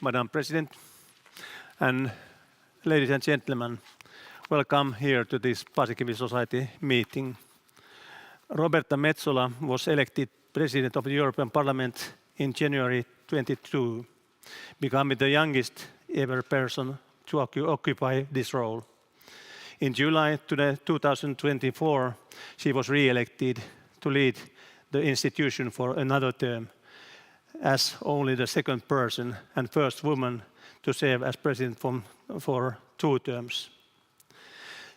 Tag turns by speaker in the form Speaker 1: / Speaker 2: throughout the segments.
Speaker 1: Madam President, and ladies and gentlemen, welcome here to this Paasikivi Society meeting. Roberta Metsola was elected President of the European Parliament in January 2022, becoming the youngest ever person to occupy this role. In July 2024, she was re-elected to lead the institution for another term, as only the second person and first woman to serve as president for 2 terms.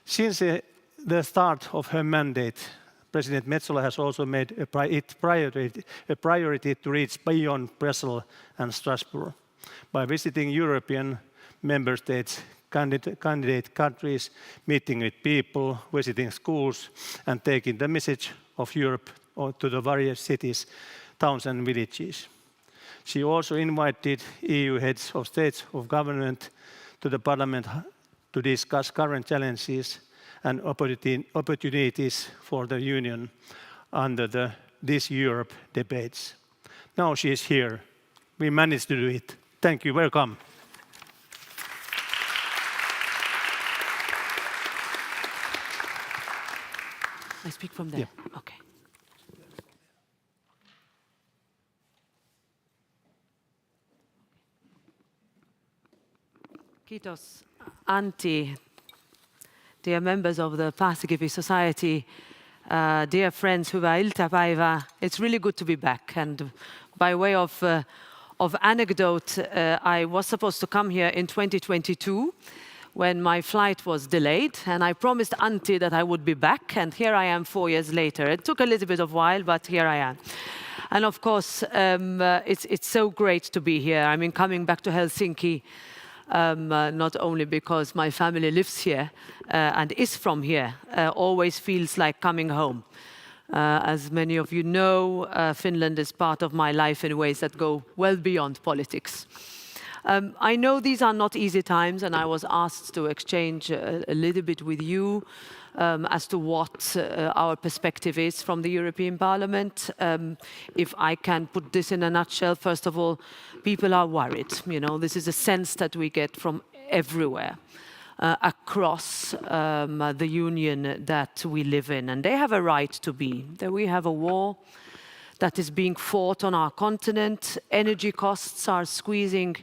Speaker 1: Since the start of her mandate, President Metsola has also made a priority to reach beyond Brussels and Strasbourg by visiting European member states, candidate countries, meeting with people, visiting schools, and taking the message of Europe to the various cities, towns, and villages. She also invited EU heads of state of government to the Parliament to discuss current challenges and opportunities for the Union under This Europe debates. Now she is here. We managed to do it. Thank you. Welcome.
Speaker 2: I speak from there.
Speaker 1: Yeah.
Speaker 2: Okay. Kiitos, Antti. Dear members of the Paasikivi Society, dear friends, hyvää iltapäivää. It's really good to be back. And by way of anecdote, I was supposed to come here in 2022 when my flight was delayed, and I promised Antti that I would be back, and here I am 4 years later. It took a little bit of while, but here I am. And of course, it's so great to be here. I mean, coming back to Helsinki, not only because my family lives here and is from here, always feels like coming home. As many of you know, Finland is part of my life in ways that go well beyond politics. I know these are not easy times, and I was asked to exchange a little bit with you as to what our perspective is from the European Parliament. If I can put this in a nutshell, first of all, people are worried. You know, this is a sense that we get from everywhere across the union that we live in, and they have a right to be. That we have a war that is being fought on our continent. Energy costs are squeezing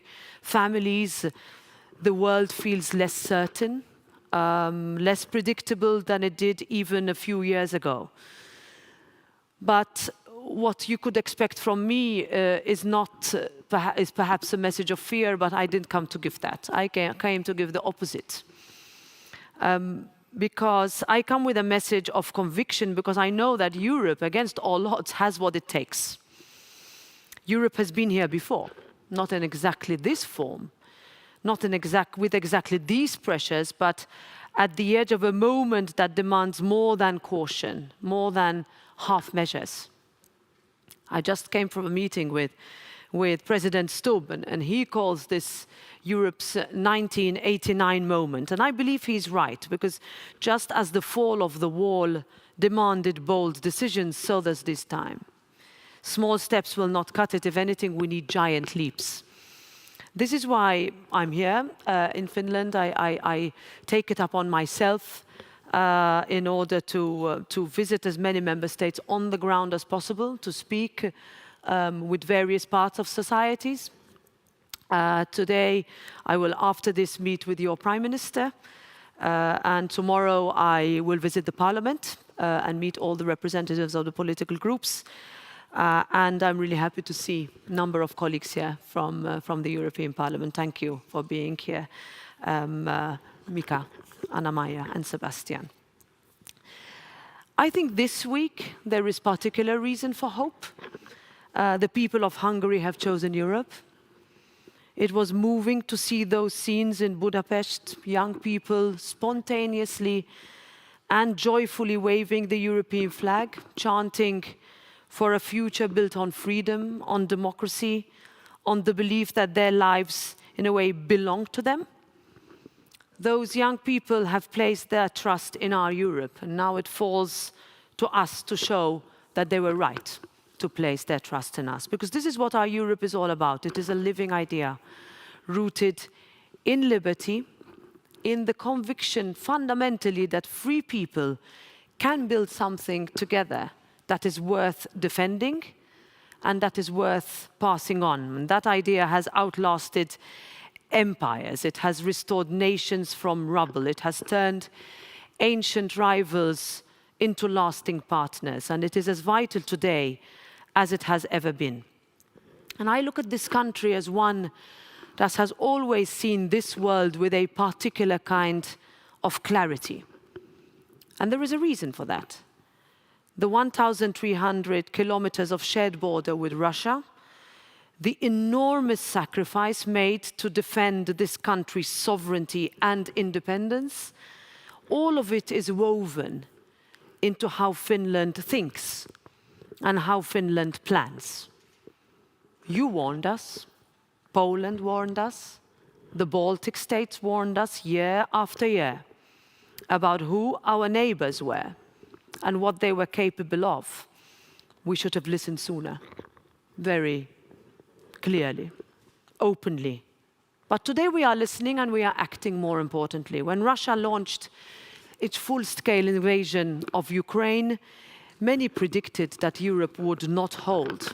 Speaker 2: families. The world feels less certain, less predictable than it did even a few years ago. But what you could expect from me is perhaps a message of fear, but I didn't come to give that. I came to give the opposite. Because I come with a message of conviction, because I know that Europe, against all odds, has what it takes. Europe has been here before, not in exactly this form, not with exactly these pressures, but at the edge of a moment that demands more than caution, more than half measures. I just came from a meeting with President Stubb, and he calls this Europe's 1989 moment. And I believe he's right, because just as the fall of the wall demanded bold decisions, so does this time. Small steps will not cut it. If anything, we need giant leaps. This is why I'm here in Finland. I take it upon myself in order to visit as many member states on the ground as possible, to speak with various parts of societies. Today, I will, after this, meet with your Prime Minister, and tomorrow I will visit the Parliament and meet all the representatives of the political groups. And I'm really happy to see a number of colleagues here from the European Parliament. Thank you for being here, Mika, Anna-Maja, and Sebastian. I think this week there is particular reason for hope. The people of Hungary have chosen Europe. It was moving to see those scenes in Budapest, young people spontaneously and joyfully waving the European flag, chanting for a future built on freedom, on democracy, on the belief that their lives, in a way, belong to them. Those young people have placed their trust in our Europe, and now it falls to us to show that they were right to place their trust in us. Because this is what our Europe is all about. It is a living idea, rooted in liberty, in the conviction fundamentally that free people can build something together that is worth defending and that is worth passing on. And that idea has outlasted empires. It has restored nations from rubble. It has turned ancient rivals into lasting partners. And it is as vital today as it has ever been. And I look at this country as one that has always seen this world with a particular kind of clarity. And there is a reason for that. The 1,300 kilometers of shared border with Russia, the enormous sacrifice made to defend this country's sovereignty and independence, all of it is woven into how Finland thinks and how Finland plans. You warned us, Poland warned us, the Baltic states warned us year after year about who our neighbors were and what they were capable of. We should have listened sooner, very clearly, openly. But today we are listening and we are acting more importantly. When Russia launched its full-scale invasion of Ukraine, many predicted that Europe would not hold.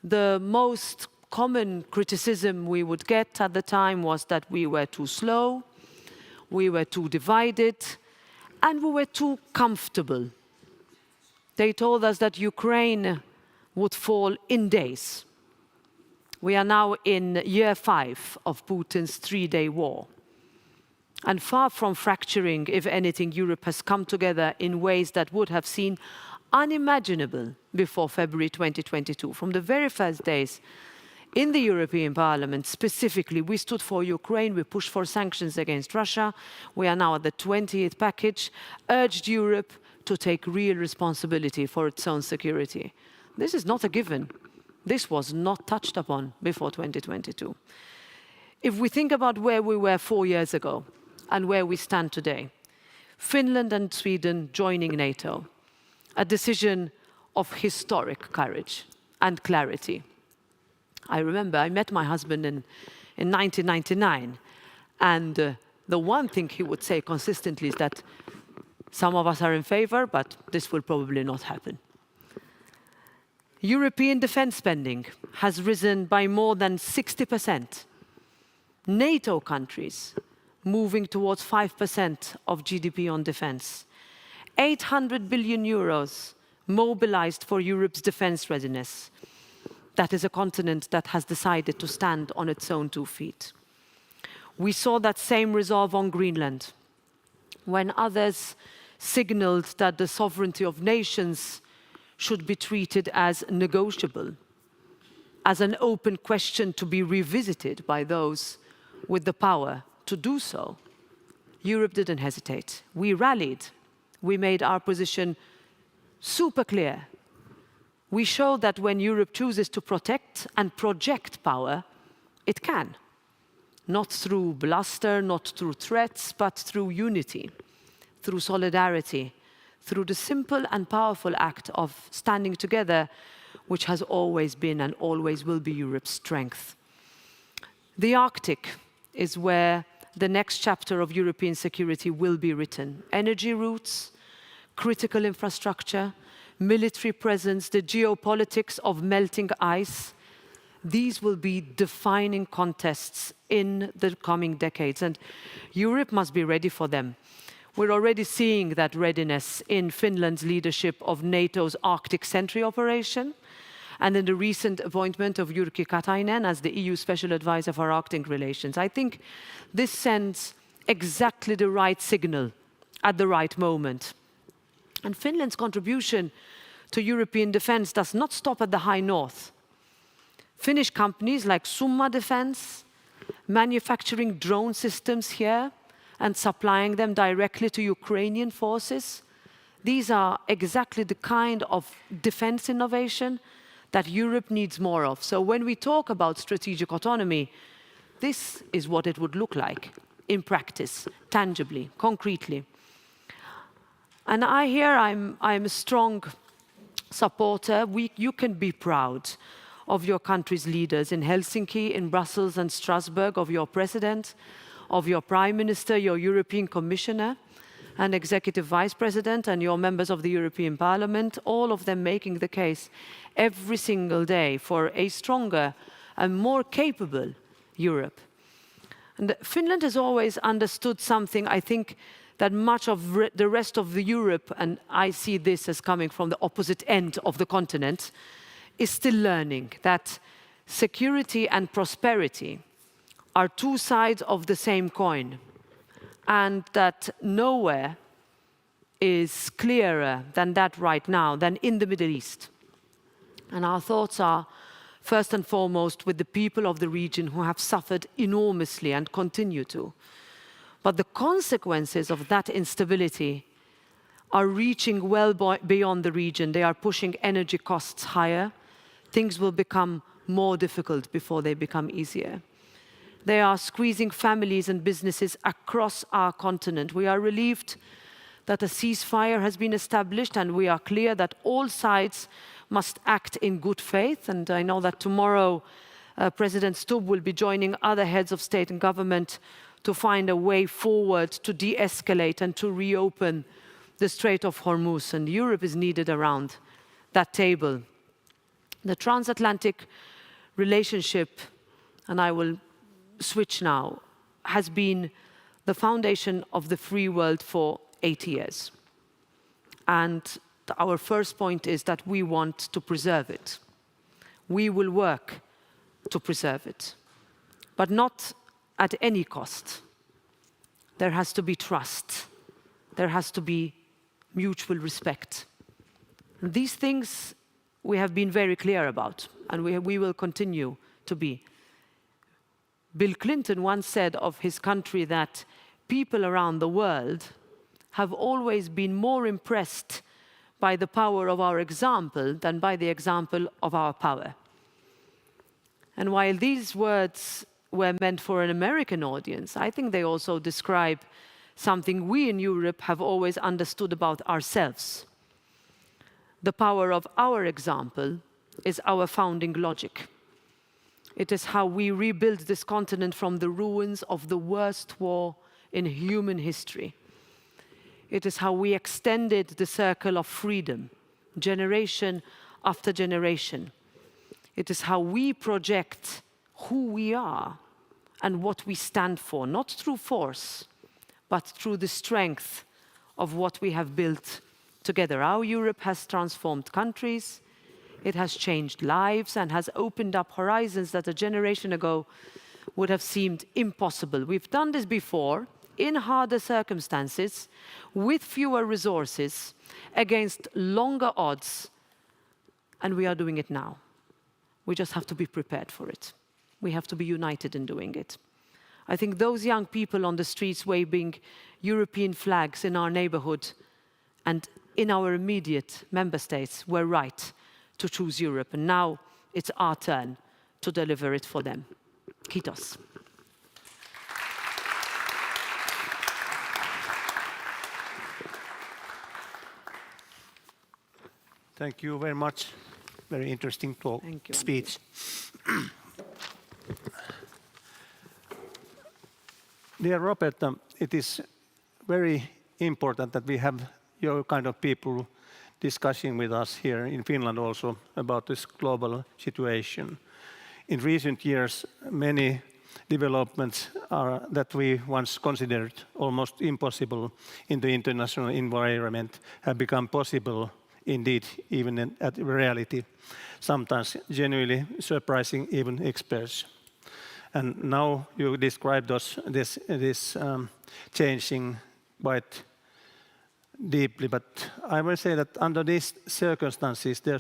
Speaker 2: The most common criticism we would get at the time was that we were too slow, we were too divided, and we were too comfortable. They told us that Ukraine would fall in days. We are now in year 5 of Putin's 3-day war. And far from fracturing, if anything, Europe has come together in ways that would have seemed unimaginable before February 2022. From the very first days in the European Parliament, specifically, we stood for Ukraine, we pushed for sanctions against Russia. We are now at the 20th package, urged Europe to take real responsibility for its own security. This is not a given. This was not touched upon before 2022. If we think about where we were 4 years ago and where we stand today, Finland and Sweden joining NATO, a decision of historic courage and clarity. I remember I met my husband in 1999, and the one thing he would say consistently is that some of us are in favor, but this will probably not happen. European defense spending has risen by more than 60%. NATO countries moving towards 5% of GDP on defense. 800 billion euros mobilized for Europe's defense readiness. That is a continent that has decided to stand on its own 2 feet. We saw that same resolve on Greenland, when others signaled that the sovereignty of nations should be treated as negotiable, as an open question to be revisited by those with the power to do so. Europe didn't hesitate. We rallied. We made our position super clear. We showed that when Europe chooses to protect and project power, it can. Not through bluster, not through threats, but through unity, through solidarity, through the simple and powerful act of standing together, which has always been and always will be Europe's strength. The Arctic is where the next chapter of European security will be written. Energy routes, critical infrastructure, military presence, the geopolitics of melting ice. These will be defining contests in the coming decades, and Europe must be ready for them. We're already seeing that readiness in Finland's leadership of NATO's Arctic Sentry operation, and in the recent appointment of Jyrki Katainen as the EU Special Advisor for Arctic Relations. I think this sends exactly the right signal at the right moment. And Finland's contribution to European defense does not stop at the high north. Finnish companies like Summa Defence, manufacturing drone systems here and supplying them directly to Ukrainian forces, these are exactly the kind of defense innovation that Europe needs more of. So when we talk about strategic autonomy, this is what it would look like in practice, tangibly, concretely. And I'm a strong supporter. You can be proud of your country's leaders in Helsinki, in Brussels and Strasbourg, of your president, of your prime minister, your European commissioner and executive vice president, and your members of the European Parliament, all of them making the case every single day for a stronger and more capable Europe. And Finland has always understood something, I think, that much of the rest of the Europe, and I see this as coming from the opposite end of the continent, is still learning that security and prosperity are two sides of the same coin, and that nowhere is clearer than that right now, than in the Middle East. And our thoughts are first and foremost with the people of the region who have suffered enormously and continue to. But the consequences of that instability are reaching well beyond the region. They are pushing energy costs higher. Things will become more difficult before they become easier. They are squeezing families and businesses across our continent. We are relieved that a ceasefire has been established, and we are clear that all sides must act in good faith. And I know that tomorrow President Stubb will be joining other heads of state and government to find a way forward to de-escalate and to reopen the Strait of Hormuz. And Europe is needed around that table. The transatlantic relationship, and I will switch now, has been the foundation of the free world for 80 years. And our first point is that we want to preserve it. We will work to preserve it, but not at any cost. There has to be trust. There has to be mutual respect. And these things we have been very clear about, and we will continue to be. Bill Clinton once said of his country that people around the world have always been more impressed by the power of our example than by the example of our power. And while these words were meant for an American audience, I think they also describe something we in Europe have always understood about ourselves. The power of our example is our founding logic. It is how we rebuild this continent from the ruins of the worst war in human history. It is how we extended the circle of freedom, generation after generation. It is how we project who we are and what we stand for, not through force, but through the strength of what we have built together. Our Europe has transformed countries, it has changed lives, and has opened up horizons that a generation ago would have seemed impossible. We've done this before, in harder circumstances, with fewer resources, against longer odds, and we are doing it now. We just have to be prepared for it. We have to be united in doing it. I think those young people on the streets waving European flags in our neighborhood and in our immediate member states were right to choose Europe, and now it's our turn to deliver it for them. Kiitos.
Speaker 1: Thank you very much. Very interesting talk, speech. Dear Roberta, it is very important that we have your kind of people discussing with us here in Finland also about this global situation. In recent years, many developments that we once considered almost impossible in the international environment have become possible indeed, even at reality, sometimes genuinely surprising even experts. And now you described this changing quite deeply, but I will say that under these circumstances, there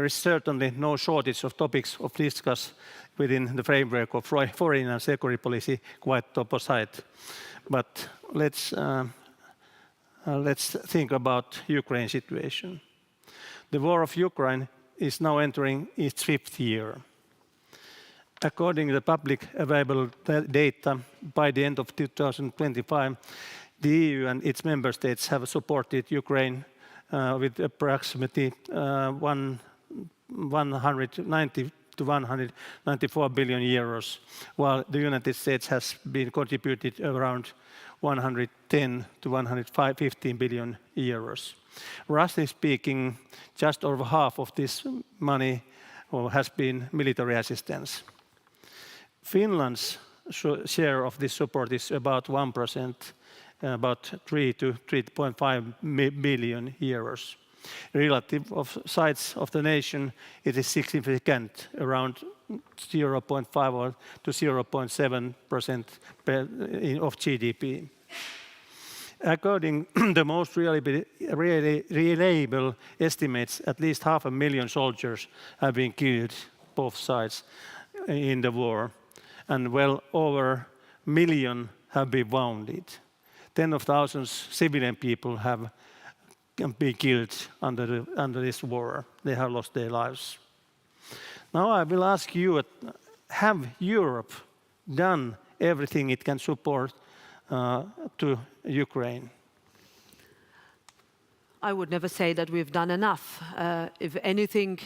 Speaker 1: is certainly no shortage of topics of discuss within the framework of foreign and security policy, quite the opposite. But let's think about Ukraine situation. The war of Ukraine is now entering its 5th year. According to the public available data, by the end of 2025, the EU and its member states have supported Ukraine with approximately 190 to 194 billion euros, while the United States has been contributed around 110 to 115 billion euros. Roughly speaking, just over half of this money has been military assistance. Finland's share of this support is about 1%, about 3 to 3.5 billion euros. Relative of size of the nation, it is significant, around 0.5 to 0.7% of GDP. According to the most reliable estimates, at least 500,000 soldiers have been killed, both sides, in the war, and well over 1 million have been wounded. Tens of thousands civilian people have been killed under this war. They have lost their lives. Now I will ask you, have Europe done everything it can support to Ukraine?
Speaker 2: I would never say that we've done enough. If anything,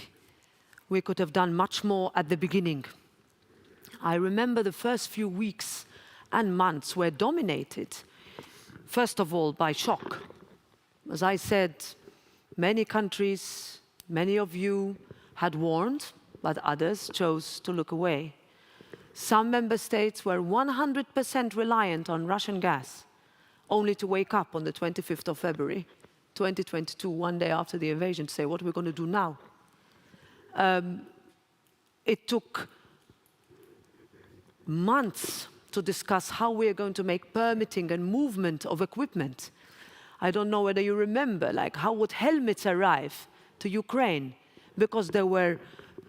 Speaker 2: we could have done much more at the beginning. I remember the first few weeks and months were dominated, first of all, by shock. As I said, many countries, many of you had warned, but others chose to look away. Some member states were 100% reliant on Russian gas, only to wake up on the 25th of February, 2022, one day after the invasion, to say, what are we going to do now? It took months to discuss how we are going to make permitting and movement of equipment. I don't know whether you remember, like how would helmets arrive to Ukraine? Because there were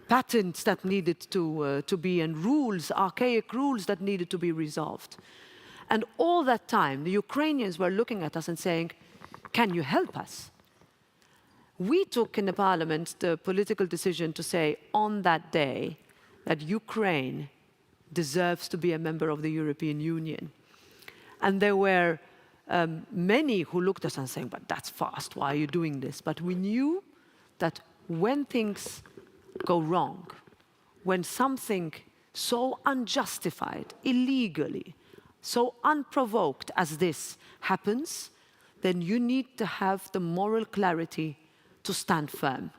Speaker 2: patents that needed to be, and rules, archaic rules that needed to be resolved. And all that time, the Ukrainians were looking at us and saying, can you help us? We took in the parliament the political decision to say on that day that Ukraine deserves to be a member of the European Union. And there were many who looked at us and saying, but that's fast, why are you doing this? But we knew that when things go wrong, when something so unjustified, illegally, so unprovoked as this happens, then you need to have the moral clarity to stand firm.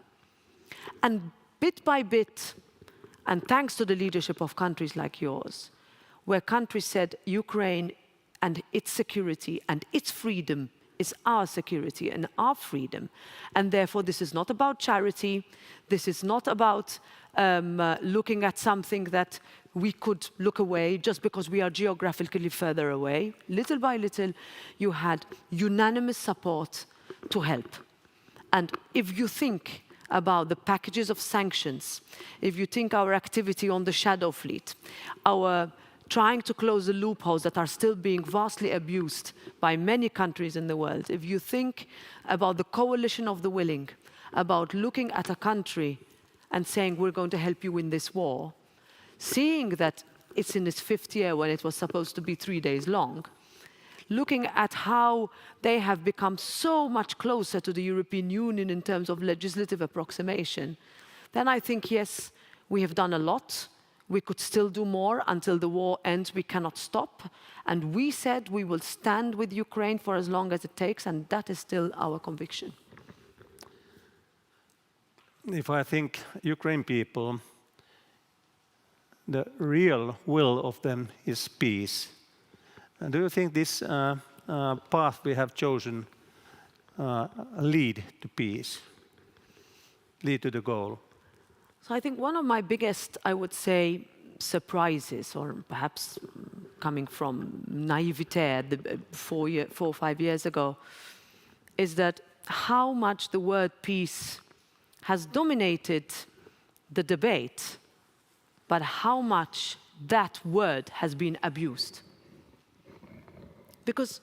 Speaker 2: And bit by bit, and thanks to the leadership of countries like yours, where countries said Ukraine and its security and its freedom is our security and our freedom. And therefore, this is not about charity. This is not about looking at something that we could look away just because we are geographically further away. Little by little, you had unanimous support to help. And if you think about the packages of sanctions, if you think our activity on the shadow fleet, our trying to close the loopholes that are still being vastly abused by many countries in the world, if you think about the coalition of the willing, about looking at a country and saying we're going to help you win this war, seeing that it's in its 5th year when it was supposed to be 3 days long, looking at how they have become so much closer to the European Union in terms of legislative approximation, then I think, yes, we have done a lot. We could still do more. Until the war ends, we cannot stop. And we said we will stand with Ukraine for as long as it takes, and that is still our conviction.
Speaker 1: If I think Ukraine people, the real will of them is peace. And do you think this path we have chosen lead to peace, lead to the goal?
Speaker 2: So I think one of my biggest, I would say, surprises, or perhaps coming from naivete 4 or 5 years ago, is that how much the word peace has dominated the debate, but how much that word has been abused. Because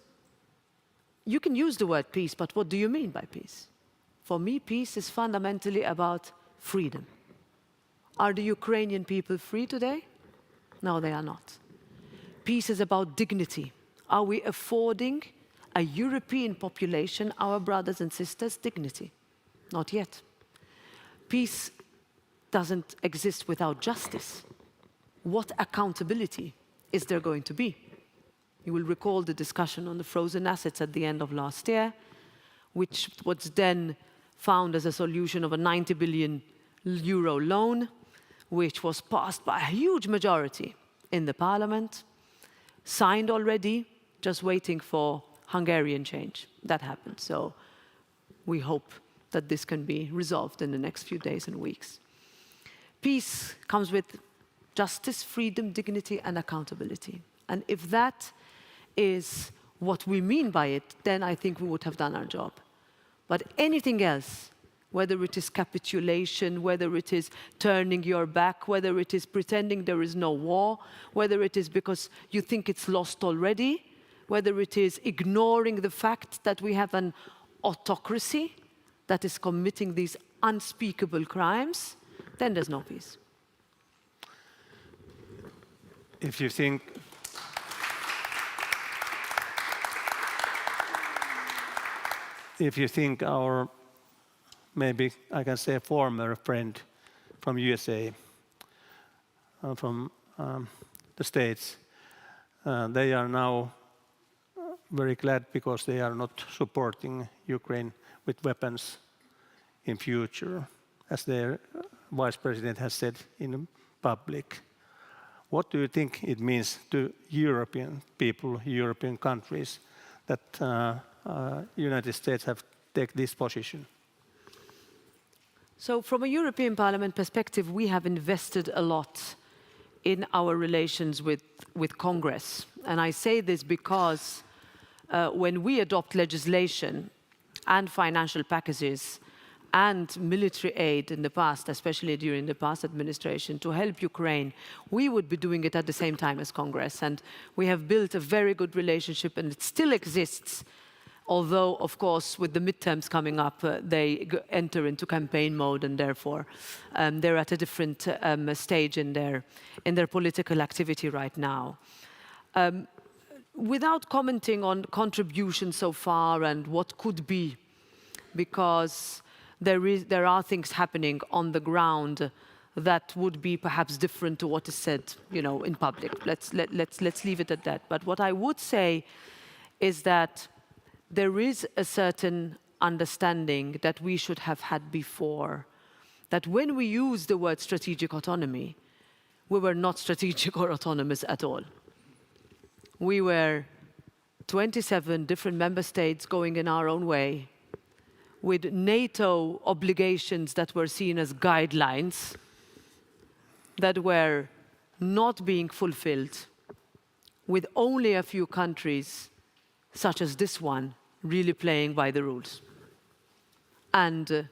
Speaker 2: you can use the word peace, but what do you mean by peace? For me, peace is fundamentally about freedom. Are the Ukrainian people free today? No, they are not. Peace is about dignity. Are we affording a European population, our brothers and sisters, dignity? Not yet. Peace doesn't exist without justice. What accountability is there going to be? You will recall the discussion on the frozen assets at the end of last year, which was then found as a solution of a 90 billion euro loan, which was passed by a huge majority in the parliament, signed already, just waiting for Hungarian change. That happened. So we hope that this can be resolved in the next few days and weeks. Peace comes with justice, freedom, dignity, and accountability. And if that is what we mean by it, then I think we would have done our job. But anything else, whether it is capitulation, whether it is turning your back, whether it is pretending there is no war, whether it is because you think it's lost already, whether it is ignoring the fact that we have an autocracy that is committing these unspeakable crimes, then there's no peace.
Speaker 1: If you think our, maybe I can say, former friend from USA, from the States, they are now very glad because they are not supporting Ukraine with weapons in future, as their vice president has said in public. What do you think it means to European people, European countries, that United States have taken this position?
Speaker 2: So from a European Parliament perspective, we have invested a lot in our relations with Congress. And I say this because when we adopt legislation and financial packages and military aid in the past, especially during the past administration, to help Ukraine, we would be doing it at the same time as Congress. And we have built a very good relationship, and it still exists, although, of course, with the midterms coming up, they enter into campaign mode, and therefore they're at a different stage in their political activity right now. Without commenting on contributions so far and what could be, because there are things happening on the ground that would be perhaps different to what is said, in public. Let's leave it at that. But what I would say is that there is a certain understanding that we should have had before, that when we use the word strategic autonomy, we were not strategic or autonomous at all. We were 27 different member states going in our own way, with NATO obligations that were seen as guidelines that were not being fulfilled, with only a few countries, such as this one, really playing by the rules. And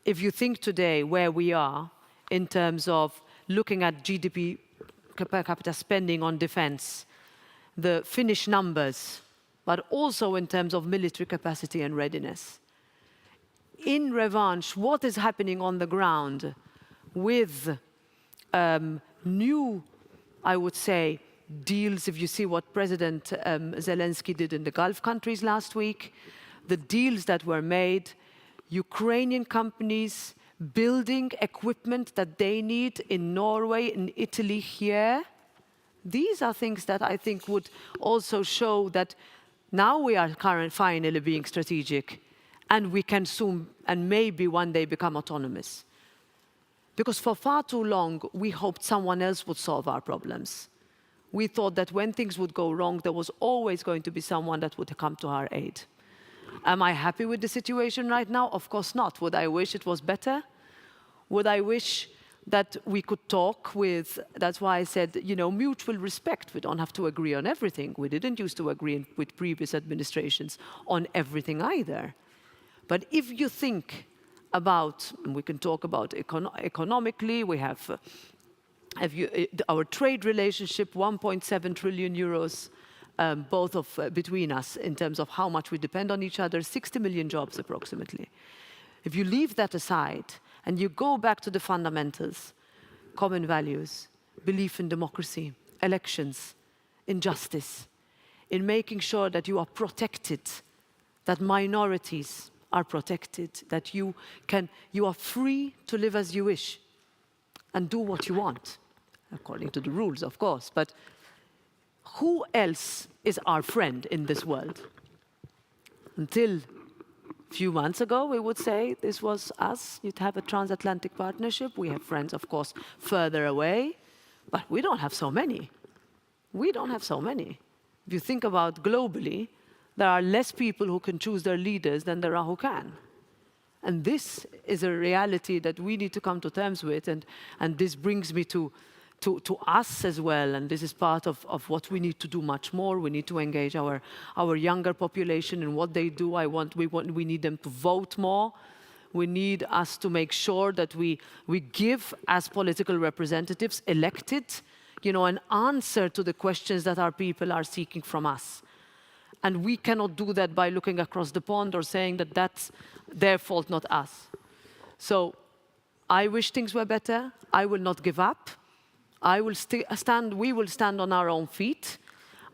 Speaker 2: if you think today where we are in terms of looking at GDP per capita spending on defense, the Finnish numbers, but also in terms of military capacity and readiness. In revanche, what is happening on the ground with new, I would say, deals, if you see what President Zelensky did in the Gulf countries last week, the deals that were made, Ukrainian companies building equipment that they need in Norway, in Italy, here. These are things that I think would also show that now we are finally being strategic, and we can soon and maybe one day become autonomous. Because for far too long, we hoped someone else would solve our problems. We thought that when things would go wrong, there was always going to be someone that would come to our aid. Am I happy with the situation right now? Of course not. Would I wish it was better? Would I wish that we could talk with, that's why I said, mutual respect. We don't have to agree on everything. We didn't used to agree with previous administrations on everything either. But if you think about, and we can talk about economically, we have our trade relationship, 1.7 trillion euros, between us in terms of how much we depend on each other, 60 million jobs approximately. If you leave that aside and you go back to the fundamentals, common values, belief in democracy, elections, in justice, in making sure that you are protected, that minorities are protected, that you are free to live as you wish, and do what you want, according to the rules, of course. But who else is our friend in this world? Until a few months ago, we would say this was us. You'd have a transatlantic partnership. We have friends, of course, further away, but we don't have so many. We don't have so many. If you think about globally, there are less people who can choose their leaders than there are who can. And this is a reality that we need to come to terms with, and this brings me to us as well, and this is part of what we need to do much more. We need to engage our younger population in what they do. We need them to vote more. We need us to make sure that we give, as political representatives elected, an answer to the questions that our people are seeking from us. And we cannot do that by looking across the pond or saying that that's their fault, not us. So I wish things were better. I will not give up. We will stand on our own feet.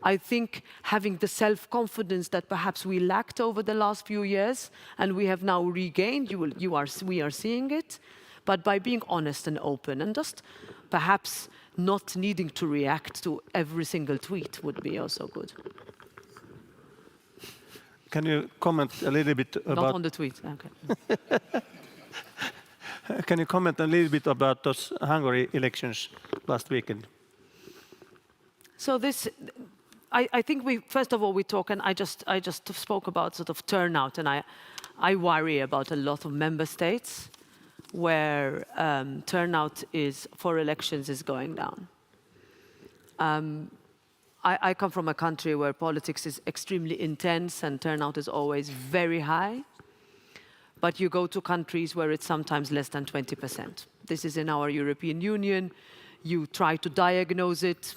Speaker 2: I think having the self-confidence that perhaps we lacked over the last few years and we have now regained, we are seeing it, but by being honest and open and just perhaps not needing to react to every single tweet would be also good.
Speaker 1: Can you comment a little bit about...
Speaker 2: Not on the tweet, okay.
Speaker 1: Can you comment a little bit about those Hungary elections last weekend?
Speaker 2: So I think first of all we talk, and I just spoke about sort of turnout, and I worry about a lot of member states where turnout for elections is going down. I come from a country where politics is extremely intense and turnout is always very high. But you go to countries where it's sometimes less than 20%. This is in our European Union. You try to diagnose it,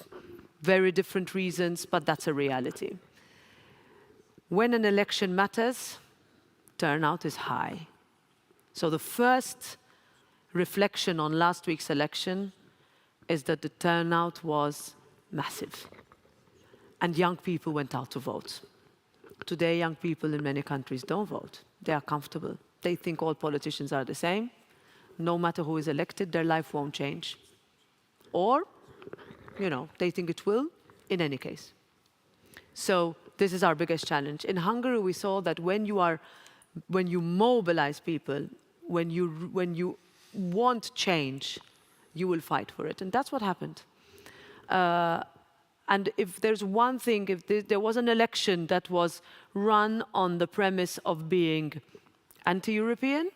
Speaker 2: very different reasons, but that's a reality. When an election matters, turnout is high. So the first reflection on last week's election is that the turnout was massive. And young people went out to vote. Today, young people in many countries don't vote. They are comfortable. They think all politicians are the same. No matter who is elected, their life won't change. Or, they think it will in any case. So this is our biggest challenge. In Hungary, we saw that when you mobilize people, when you want change, you will fight for it. And that's what happened. And if there's one thing, if there was an election that was run on the premise of being anti-European,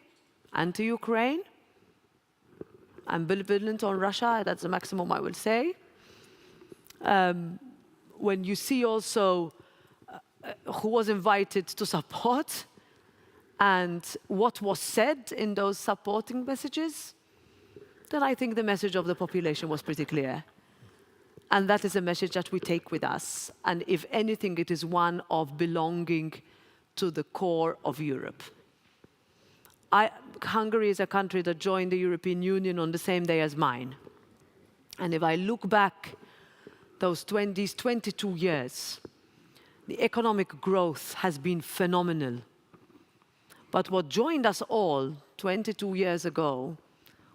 Speaker 2: anti-Ukraine, ambivalent on Russia, that's the maximum I will say. When you see also who was invited to support and what was said in those supporting messages, then I think the message of the population was pretty clear. And that is a message that we take with us. And if anything, it is one of belonging to the core of Europe. Hungary is a country that joined the European Union on the same day as mine. And if I look back these 22 years, the economic growth has been phenomenal. But what joined us all 22 years ago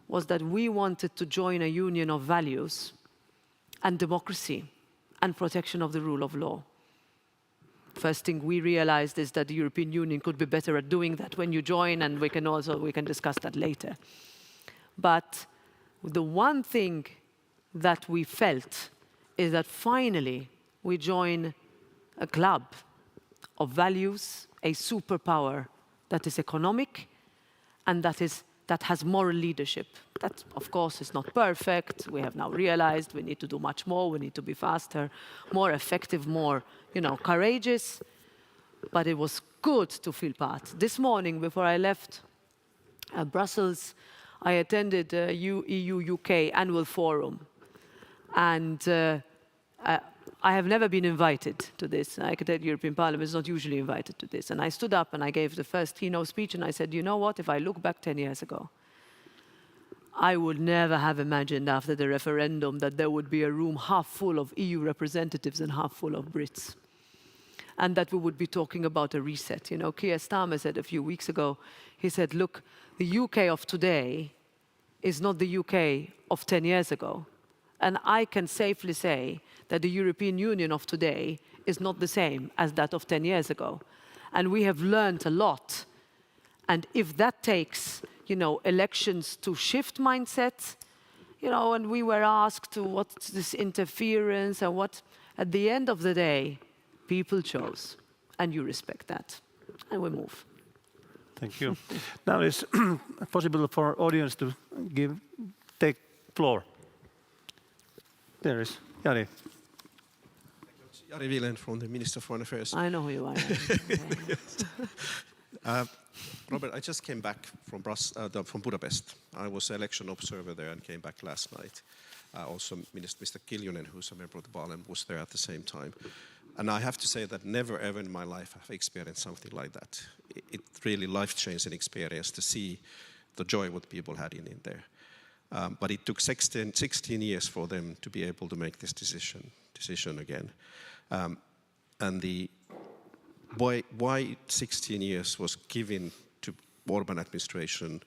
Speaker 2: was that we wanted to join a union of values and democracy and protection of the rule of law. First thing we realized is that the European Union could be better at doing that when you join, and we can discuss that later. But the one thing that we felt is that finally we join a club of values, a superpower that is economic and that has moral leadership. That, of course, is not perfect. We have now realized we need to do much more. We need to be faster, more effective, more, courageous. But it was good to feel part. This morning, before I left Brussels, I attended a EU-UK annual forum. And I have never been invited to this. I can tell the European Parliament is not usually invited to this. And I stood up and I gave the first keynote speech and I said, you know what, if I look back 10 years ago, I would never have imagined after the referendum that there would be a room half full of EU representatives and half full of Brits. And that we would be talking about a reset. Keir Starmer said a few weeks ago, he said, look, the UK of today is not the UK of 10 years ago. And I can safely say that the European Union of today is not the same as that of 10 years ago. And we have learned a lot. And if that takes, elections to shift mindsets, and we were asked to what's this interference and what, at the end of the day, people chose. And you respect that. And we move.
Speaker 1: Thank you. Now it's possible for audience to take floor. There is Jari.
Speaker 3: Jari Vilen from the Minister of Foreign Affairs.
Speaker 2: I know who you are.
Speaker 3: Robert, I just came back from Budapest. I was an election observer there and came back last night. Also, Mr. Kiljunen, who's a member of the parliament, was there at the same time. And I have to say that never ever in my life have I experienced something like that. It's really life-changing experience to see the joy what people had in there. But it took 16 years for them to be able to make this decision again. And why 16 years was given to Orban administration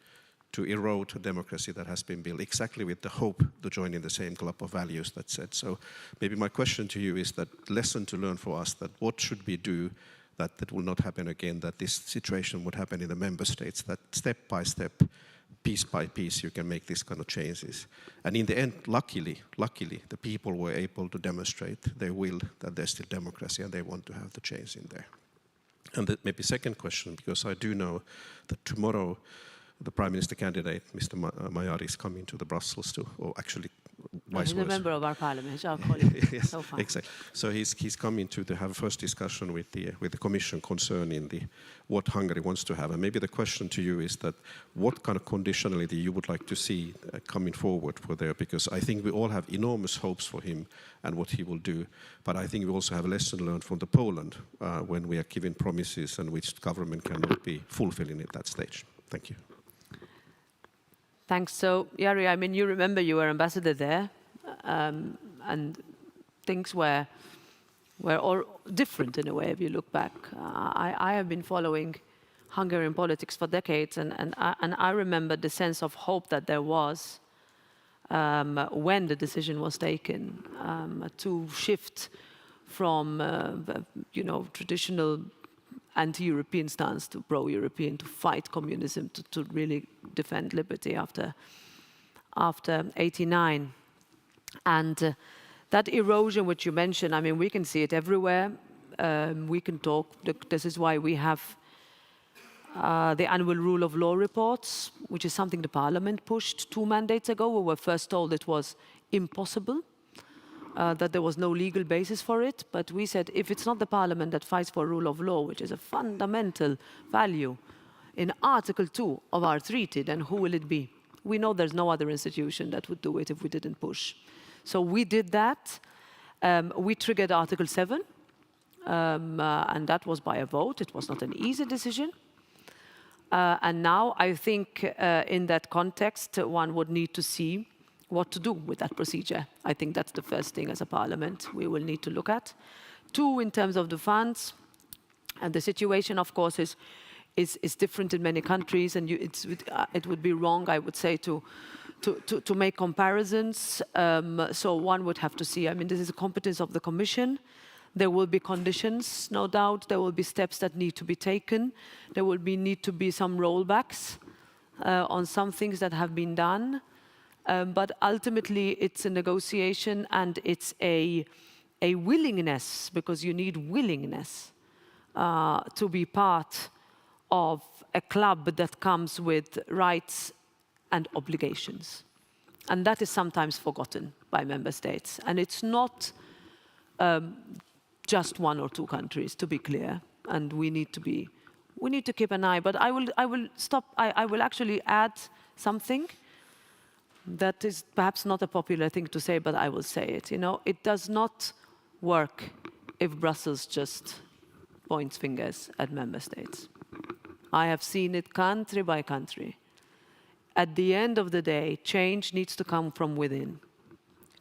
Speaker 3: to erode a democracy that has been built exactly with the hope to join in the same club of values that said. So maybe my question to you is that lesson to learn for us, that what should we do that will not happen again, that this situation would happen in the member states, that step by step, piece by piece, you can make these kind of changes. And in the end, luckily, the people were able to demonstrate their will that there's still democracy and they want to have the change in there. And maybe second question, because I do know that tomorrow the Prime Minister candidate, Mr. Major, is coming to the Brussels to, or actually vice versa.
Speaker 2: He's a member of our parliament. He's our colleague.
Speaker 3: Yes,
Speaker 2: so far.
Speaker 3: exactly. So he's coming to have a first discussion with the Commission concerning what Hungary wants to have. And maybe the question to you is that what kind of conditionality you would like to see coming forward for there? Because I think we all have enormous hopes for him and what he will do. But I think we also have a lesson learned from the Poland when we are giving promises and which government cannot be fulfilling at that stage. Thank you.
Speaker 2: Thanks. So, Jari, I mean, you remember you were ambassador there, and things were all different in a way if you look back. I have been following Hungarian politics for decades, and I remember the sense of hope that there was when the decision was taken to shift from traditional anti-European stance to pro-European, to fight communism, to really defend liberty after '89. And that erosion which you mentioned, I mean, we can see it everywhere. We can talk. This is why we have the annual rule of law reports, which is something the Parliament pushed 2 mandates ago. We were first told it was impossible, that there was no legal basis for it. But we said, if it's not the Parliament that fights for rule of law, which is a fundamental value in Article 2 of our treaty, then who will it be? We know there's no other institution that would do it if we didn't push. So we did that. We triggered Article 7, and that was by a vote. It was not an easy decision. And now I think in that context, one would need to see what to do with that procedure. I think that's the first thing as a parliament we will need to look at. 2, in terms of the funds, and the situation, of course, is different in many countries, and it would be wrong, I would say, to make comparisons. So one would have to see. I mean, this is a competence of the Commission. There will be conditions, no doubt. There will be steps that need to be taken. There will need to be some rollbacks on some things that have been done. But ultimately, it's a negotiation, and it's a willingness, because you need willingness to be part of a club that comes with rights and obligations. And that is sometimes forgotten by member states. And it's not just 1 or 2 countries, to be clear. And we need to keep an eye. But I will stop. I will actually add something that is perhaps not a popular thing to say, but I will say it. It does not work if Brussels just points fingers at member states. I have seen it country by country. At the end of the day, change needs to come from within.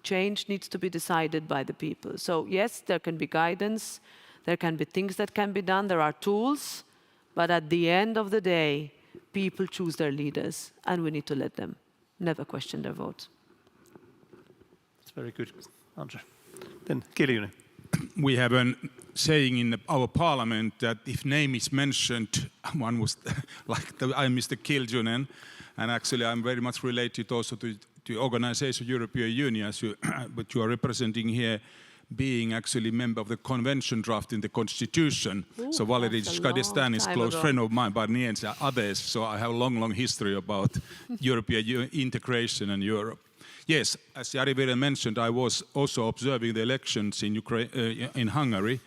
Speaker 2: Change needs to be decided by the people. So yes, there can be guidance, there can be things that can be done, there are tools, but at the end of the day, people choose their leaders, and we need to let them never question their vote.
Speaker 1: That's very good answer. Then Kiljunen.
Speaker 4: We have a saying in our parliament that if name is mentioned, one was I'm Mr. Kiljunen, and actually I'm very much related also to organization European Union, but you are representing here, being actually member of the convention drafting the constitution.
Speaker 2: Ooh,
Speaker 4: so Valéry Giscard d'Estaing is close friend of mine, Barnier and others. So I have a long history about European integration and Europe. Yes, as Jari Virta mentioned, I was also observing the elections in in Hungary,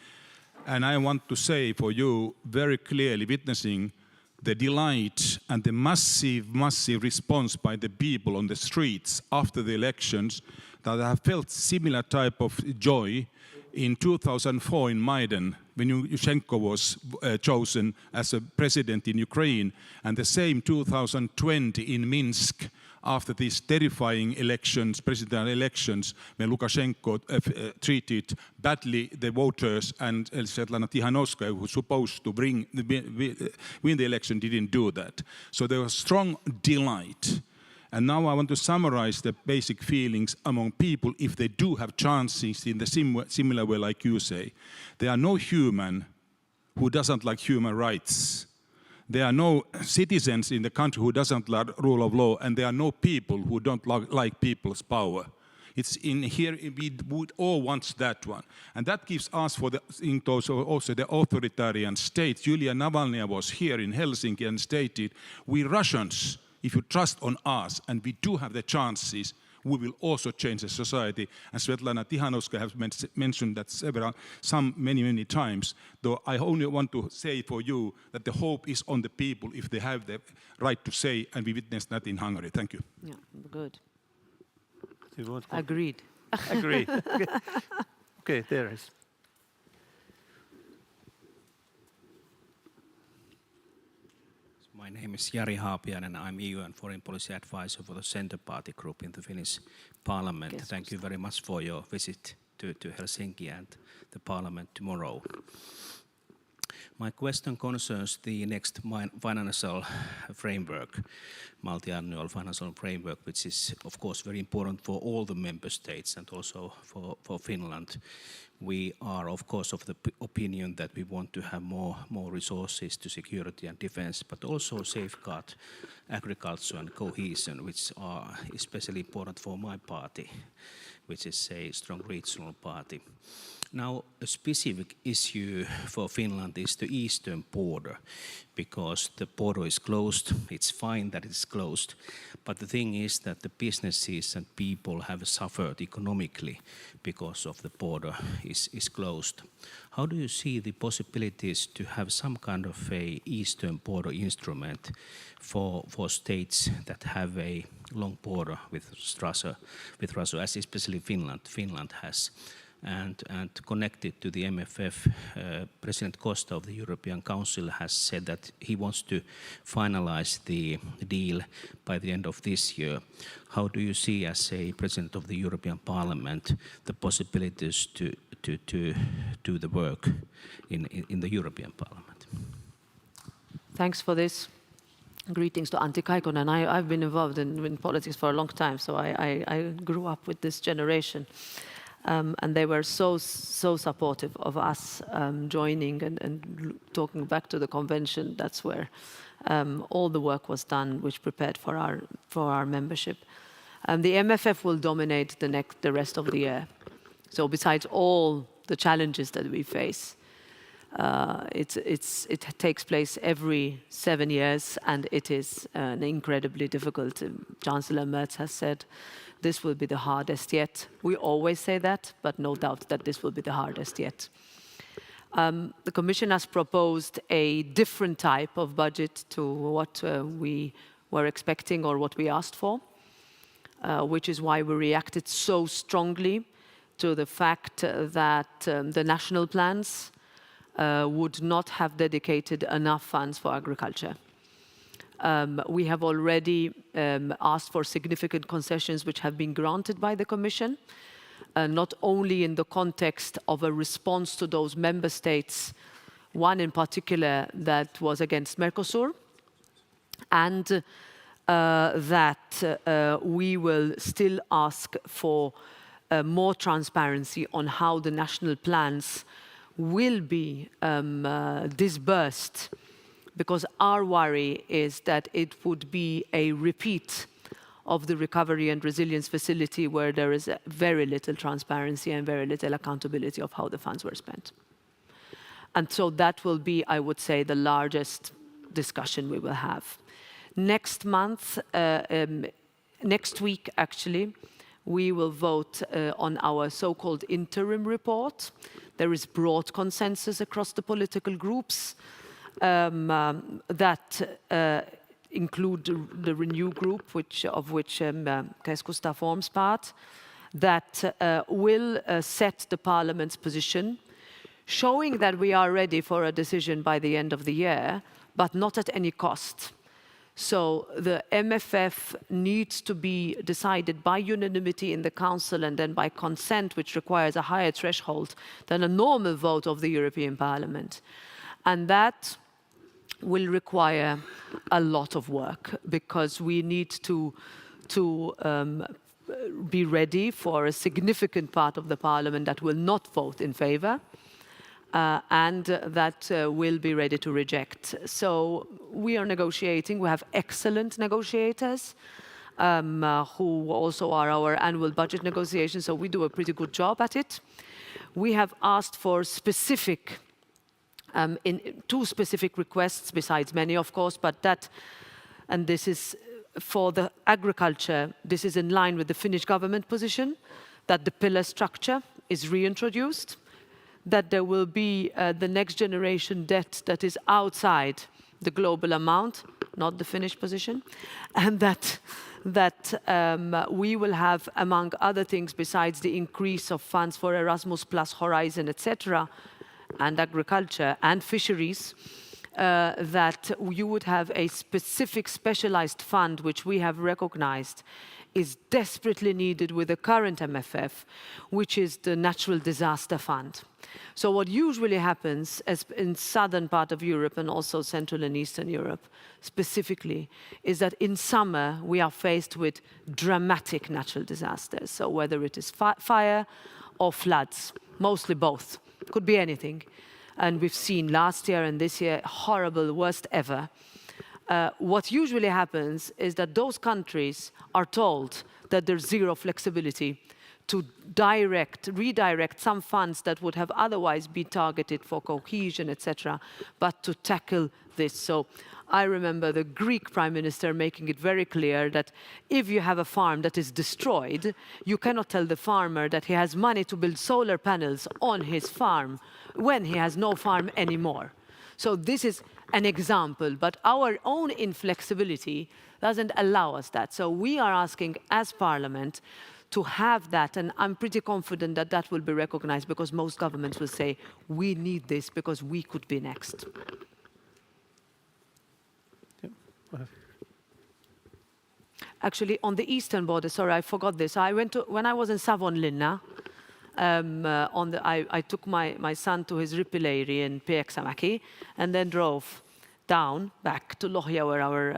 Speaker 4: and I want to say for you very clearly, witnessing the delight and the massive response by the people on the streets after the elections, that I have felt similar type of joy in 2004 in Maidan, when Yushchenko was chosen as a president in Ukraine, and the same 2020 in Minsk, after these terrifying elections, presidential elections, when Lukashenko treated badly the voters, and Svetlana Tikhanovskaya, who was supposed to win the election, didn't do that. So there was strong delight. And now I want to summarize the basic feelings among people if they do have chances in the similar way like you say. There are no human who doesn't like human rights. There are no citizens in the country who doesn't like rule of law, and there are no people who don't like people's power. It's in here, we would all want that one. And that gives us also the authoritarian state. Julia Navalny was here in Helsinki and stated, we Russians, if you trust on us, and we do have the chances, we will also change the society. And Svetlana Tikhanovskaya has mentioned that many times. Though I only want to say for you that the hope is on the people if they have the right to say, and we witnessed that in Hungary. Thank you.
Speaker 2: Yeah, good. Agreed.
Speaker 1: Agree. Okay, there is.
Speaker 5: My name is Jari Haapiainen, and I'm EU and Foreign Policy Advisor for the Centre Party Group in the Finnish Parliament. Thank you very much for your visit to Helsinki and the Parliament tomorrow. My question concerns the next financial framework, multi-annual financial framework, which is of course very important for all the member states and also for Finland. We are of course of the opinion that we want to have more resources to security and defense, but also safeguard agriculture and cohesion, which are especially important for my party, which is a strong regional party. Now, a specific issue for Finland is the eastern border, because the border is closed. It's fine that it's closed, but the thing is that the businesses and people have suffered economically because of the border is closed. How do you see the possibilities to have some kind of a eastern border instrument for states that have a long border with Russia, as especially Finland has? And connected to the MFF, President Costa of the European Council has said that he wants to finalize the deal by the end of this year. How do you see, as a President of the European Parliament, the possibilities to do the work in the European Parliament?
Speaker 2: Thanks for this. Greetings to Antti Kaikonen. I've been involved in politics for a long time, so I grew up with this generation. And they were so supportive of us joining and talking back to the convention. That's where all the work was done, which prepared for our membership. The MFF will dominate the rest of the year. So besides all the challenges that we face, it takes place every 7 years, and it is incredibly difficult. Chancellor Merz has said this will be the hardest yet. We always say that, but no doubt that this will be the hardest yet. The Commission has proposed a different type of budget to what we were expecting or what we asked for, which is why we reacted so strongly to the fact that the national plans would not have dedicated enough funds for agriculture. We have already asked for significant concessions which have been granted by the Commission, not only in the context of a response to those member states, one in particular that was against Mercosur, and that we will still ask for more transparency on how the national plans will be disbursed, because our worry is that it would be a repeat of the Recovery and Resilience Facility, where there is very little transparency and very little accountability of how the funds were spent. And so that will be, I would say, the largest discussion we will have. Next month, next week actually, we will vote on our so-called interim report. There is broad consensus across the political groups that include the Renew group, of which Keskusta forms part, that will set the Parliament's position, showing that we are ready for a decision by the end of the year, but not at any cost. So the MFF needs to be decided by unanimity in the Council and then by consent, which requires a higher threshold than a normal vote of the European Parliament. And that will require a lot of work, because we need to be ready for a significant part of the Parliament that will not vote in favour. And that will be ready to reject. So we are negotiating. We have excellent negotiators who also are our annual budget negotiations, so we do a pretty good job at it. We have asked for specific, two specific requests, besides many, of course, but that, and this is for the agriculture, this is in line with the Finnish government position, that the pillar structure is reintroduced, that there will be the next generation debt that is outside the global amount, not the Finnish position, and that we will have, among other things, besides the increase of funds for Erasmus Plus, Horizon, etc., and agriculture and fisheries, that you would have a specific specialized fund, which we have recognized is desperately needed with the current MFF, which is the Natural Disaster Fund. So what usually happens as in southern part of Europe and also Central and Eastern Europe specifically, is that in summer we are faced with dramatic natural disasters. So whether it is fire or floods, mostly both, could be anything. And we've seen last year and this year, horrible, worst ever. What usually happens is that those countries are told that there's zero flexibility to redirect some funds that would have otherwise been targeted for cohesion, etc., but to tackle this. So I remember the Greek Prime Minister making it very clear that if you have a farm that is destroyed, you cannot tell the farmer that he has money to build solar panels on his farm when he has no farm anymore. So this is an example, but our own inflexibility doesn't allow us that. So we are asking as Parliament to have that, and I'm pretty confident that that will be recognized, because most governments will say, we need this because we could be next. Actually, on the eastern border, sorry, I forgot this. When I was in Savonlinna, I took my son to his ripileiri in Pieksämäki and then drove down back to Lohja, where our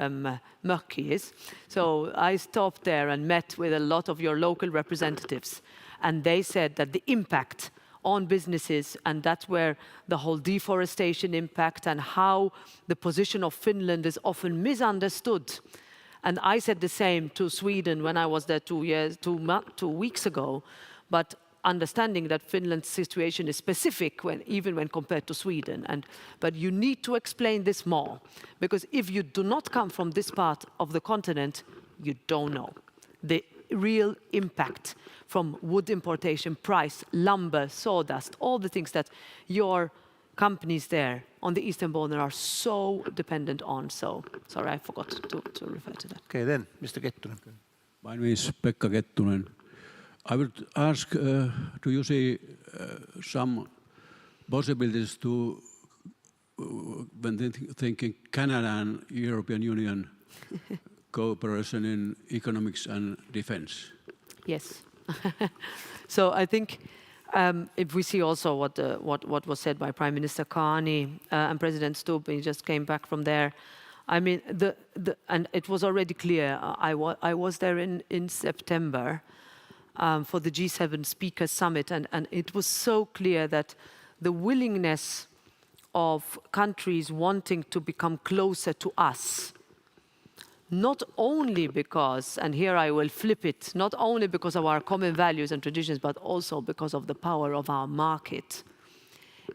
Speaker 2: mökki is. So I stopped there and met with a lot of your local representatives, and they said that the impact on businesses, and that's where the whole deforestation impact and how the position of Finland is often misunderstood. And I said the same to Sweden when I was there 2 weeks ago, but understanding that Finland's situation is specific even when compared to Sweden. But you need to explain this more, because if you do not come from this part of the continent, you don't know the real impact from wood importation, price, lumber, sawdust, all the things that your companies there on the eastern border are so dependent on. So, sorry, I forgot to refer to that.
Speaker 1: Okay, then, Mr. Kettunen.
Speaker 6: My name is Pekka Kettunen. I would ask, do you see some possibilities to, when thinking Canada and European Union cooperation in economics and defense?
Speaker 2: Yes. So I think if we see also what was said by Prime Minister Kaani and President Stubb, he just came back from there, I mean, and it was already clear. I was there in September for the G7 Speakers Summit, and it was so clear that the willingness of countries wanting to become closer to us, not only because, and here I will flip it, not only because of our common values and traditions, but also because of the power of our market,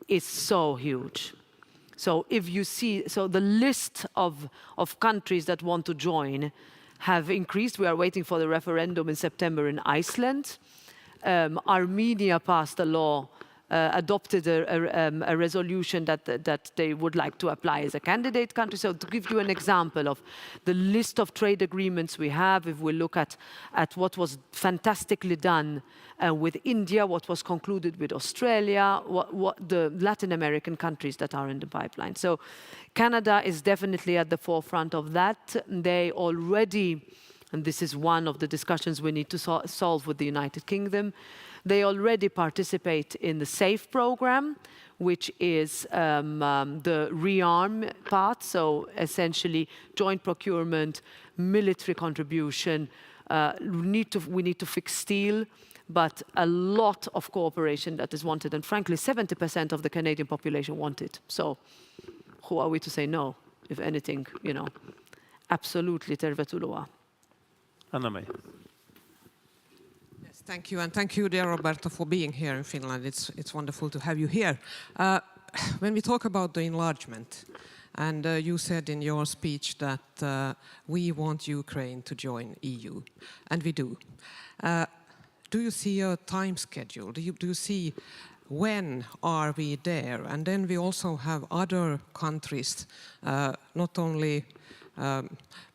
Speaker 2: is so huge. So if you see, so the list of countries that want to join have increased. We are waiting for the referendum in September in Iceland. Armenia passed a law, adopted a resolution that they would like to apply as a candidate country. So to give you an example of the list of trade agreements we have, if we look at what was fantastically done with India, what was concluded with Australia, what the Latin American countries that are in the pipeline. So Canada is definitely at the forefront of that. They already, and this is one of the discussions we need to solve with the United Kingdom, they already participate in the SAFE program, which is the rearm part, so essentially joint procurement, military contribution. We need to fix steel, but a lot of cooperation that is wanted. And frankly, 70% of the Canadian population want it. So who are we to say no? If anything, you know, absolutely tervetuloa.
Speaker 1: Anna-Maj.
Speaker 7: Yes, thank you, and thank you, dear Roberta, for being here in Finland. It's wonderful to have you here. When we talk about the enlargement, and you said in your speech that we want Ukraine to join EU, and we do. Do you see a time schedule? Do you see when are we there? And then we also have other countries, not only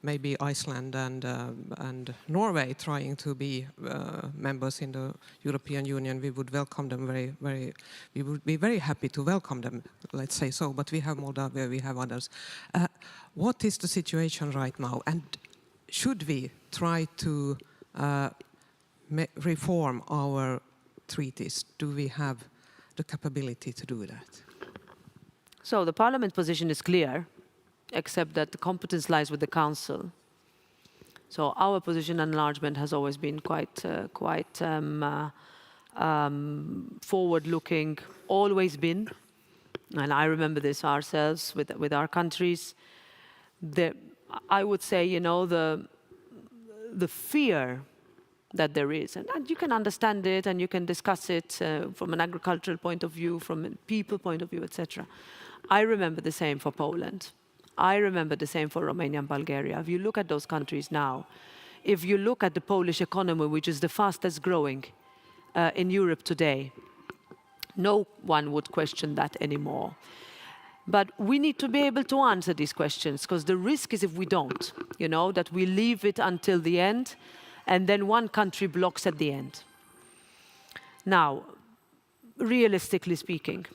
Speaker 7: maybe Iceland and Norway trying to be members in the European Union. We would welcome them we would be very happy to welcome them, let's say so, but we have Moldavia, we have others. What is the situation right now? And should we try to reform our treaties? Do we have the capability to do that?
Speaker 2: So the Parliament position is clear, except that the competence lies with the Council. So our position on enlargement has always been quite forward-looking, always been. And I remember this ourselves with our countries. I would say, you know, the fear that there is, and you can understand it and you can discuss it from an agricultural point of view, from a people point of view, etc. I remember the same for Poland. I remember the same for Romania and Bulgaria. If you look at those countries now, if you look at the Polish economy, which is the fastest growing in Europe today, no one would question that anymore. But we need to be able to answer these questions, because the risk is if we don't, you know, that we leave it until the end, and then one country blocks at the end. Now, realistically speaking,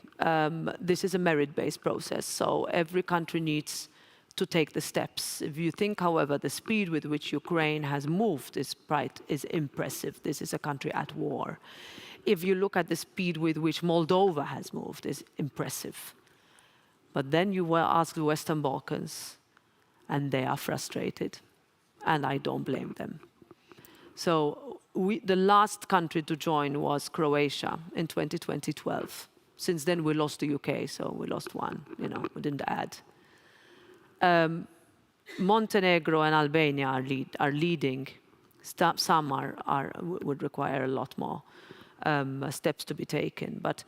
Speaker 2: this is a merit-based process, so every country needs to take the steps. If you think, however, the speed with which Ukraine has moved is impressive. This is a country at war. If you look at the speed with which Moldova has moved, is impressive. But then you will ask the Western Balkans, and they are frustrated, and I don't blame them. So the last country to join was Croatia in 2012. Since then, we lost the UK, so we lost one, you know, we didn't add. Montenegro and Albania are leading. Some would require a lot more steps to be taken. But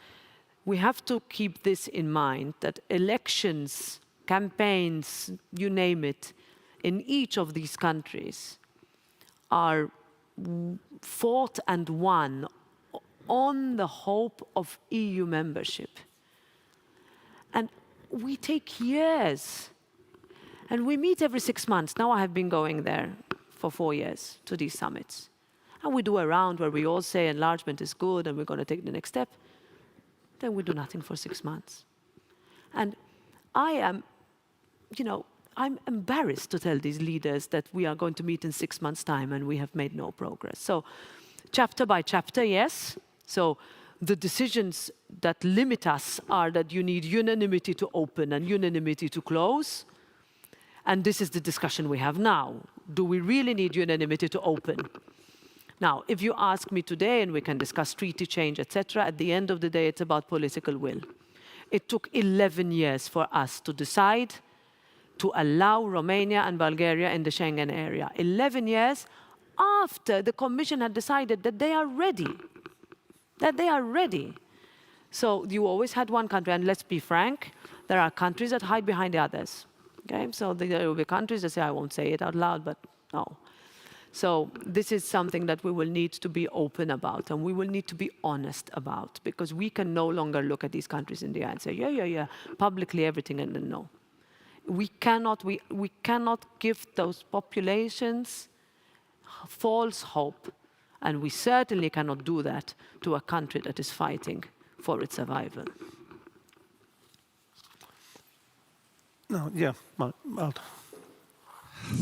Speaker 2: we have to keep this in mind, that elections, campaigns, you name it, in each of these countries are fought and won on the hope of EU membership. And we take years. And we meet every 6 months. Now I have been going there for 4 years to these summits. And we do a round where we all say enlargement is good and we're going to take the next step. Then we do nothing for 6 months. And I am, you know, I'm embarrassed to tell these leaders that we are going to meet in 6 months' time and we have made no progress. So chapter by chapter, yes. So the decisions that limit us are that you need unanimity to open and unanimity to close. And this is the discussion we have now. Do we really need unanimity to open? Now, if you ask me today, and we can discuss treaty change, etc., at the end of the day, it's about political will. It took 11 years for us to decide to allow Romania and Bulgaria in the Schengen area. 11 years after the Commission had decided that they are ready. That they are ready. So you always had one country, and let's be frank, there are countries that hide behind the others. Okay? So there will be countries that say, I won't say it out loud, but no. So this is something that we will need to be open about, and we will need to be honest about, because we can no longer look at these countries in the eye and say, yeah, publicly everything, and then no. We cannot give those populations false hope, and we certainly cannot do that to a country that is fighting for its survival.
Speaker 1: No, yeah, Malta.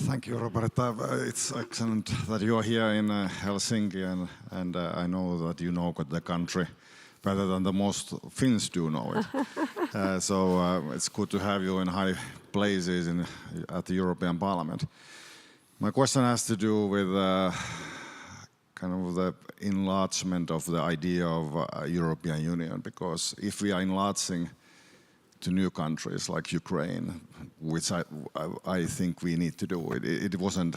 Speaker 8: Thank you, Roberta. It's excellent that you are here in Helsinki, and I know that you know the country better than the most Finns do know it. So it's good to have you in high places at the European Parliament. My question has to do with kind of the enlargement of the idea of European Union, because if we are enlarging to new countries like Ukraine, which I think we need to do. It wasn't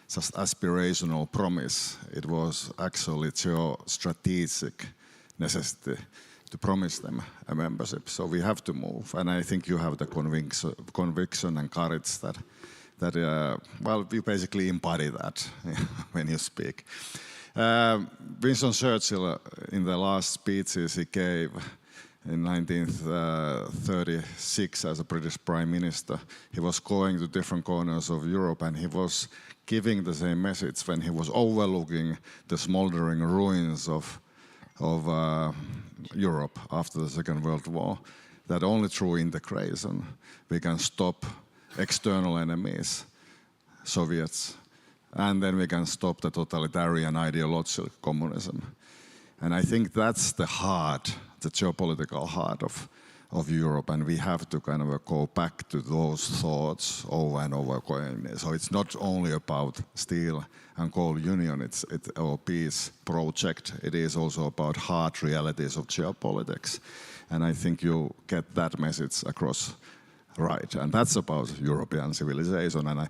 Speaker 8: just aspirational promise. It was actually strategic necessity to promise them a membership. So we have to move, and I think you have the conviction and courage that well, you basically embody that when you speak. Winston Churchill, in the last speeches he gave in 1936 as a British Prime Minister, he was going to different corners of Europe, and he was giving the same message when he was overlooking the smoldering ruins of Europe after the Second World War, that only through integration we can stop external enemies, Soviets, and then we can stop the totalitarian ideological communism. And I think that's the heart, the geopolitical heart of Europe, and we have to kind of go back to those thoughts over and over again. So it's not only about steel and coal union, it's our peace project. It is also about hard realities of geopolitics. And I think you get that message across right. And that's about European civilization. And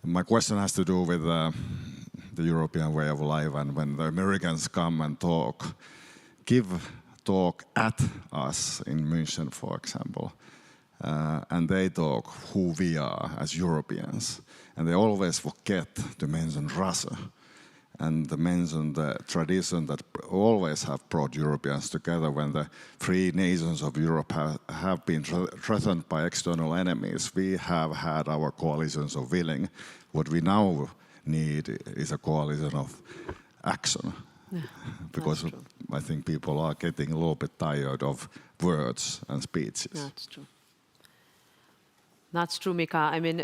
Speaker 8: my question has to do with the European way of life. And when the Americans come and give talk at us in München, for example, and they talk who we are as Europeans, and they always forget to mention Russia and to mention the tradition that always have brought Europeans together. When the three nations of Europe have been threatened by external enemies, we have had our coalitions of willing. What we now need is a coalition of action. Yeah, because I think people are getting a little bit tired of words and speeches.
Speaker 2: That's true. That's true, Mika. I mean,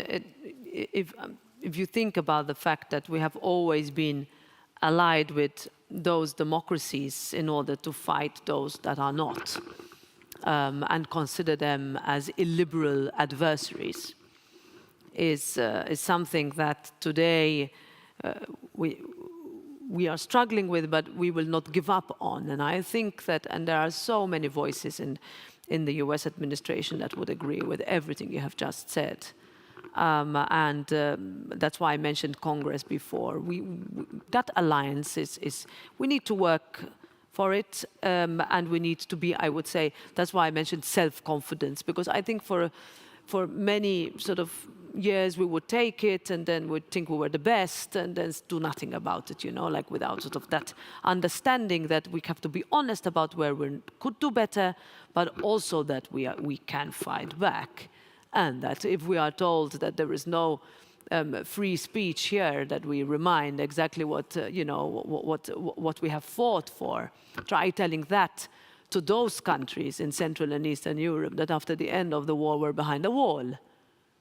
Speaker 2: if you think about the fact that we have always been allied with those democracies in order to fight those that are not, and consider them as illiberal adversaries, is something that today we are struggling with, but we will not give up on. And I think that, and there are so many voices in the US administration that would agree with everything you have just said. That's why I mentioned Congress before. That alliance is we need to work for it, and we need to be, I would say, that's why I mentioned self-confidence, because I think for many sort of years we would take it and then we'd think we were the best and then do nothing about it, like without sort of that understanding that we have to be honest about where we could do better, but also that we can fight back. And that if we are told that there is no free speech here, that we remind exactly what we have fought for. Try telling that to those countries in Central and Eastern Europe that after the end of the war were behind a wall